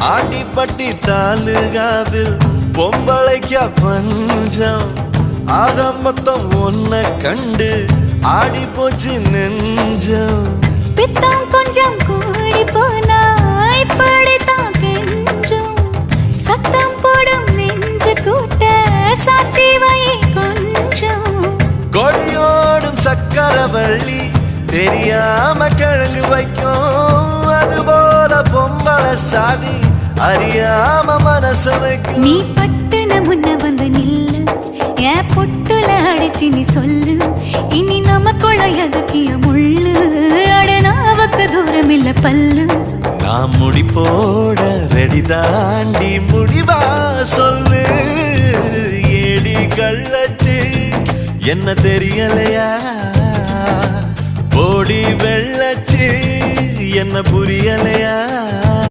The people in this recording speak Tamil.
ஆண்டிப்பட்டி தாலுகாவில் பொம்பளைக்க பஞ்சம் ஆக மொத்தம் ஒன்ன கண்டு ஆடி போச்சு நெஞ்சம் பித்தம் கொஞ்சம் கூடி போனா இப்படித்தான் கெஞ்சும் சத்தம் போடும் நெஞ்சு கூட்ட சாத்தி வை கொஞ்சம் கொடியோடும் சக்கரவள்ளி தெரியாம கிழங்கு வைக்கும் அதுபோல பொம்பளை சாதி அறியாம மனச வைக்கும் நீ பட்டுன முன்ன வந்து நில்லு என் பொட்டுல அடிச்சு நீ சொல்லு இனி நமக்குள்ள எதுக்கிய முள்ளு அடனாவுக்கு தூரம் இல்ல பல்லு நான் முடி போட ரெடி தாண்டி முடிவா சொல்லு ஏடி கள்ளச்சு என்ன தெரியலையா போடி வெள்ளச்சு என்ன புரியலையா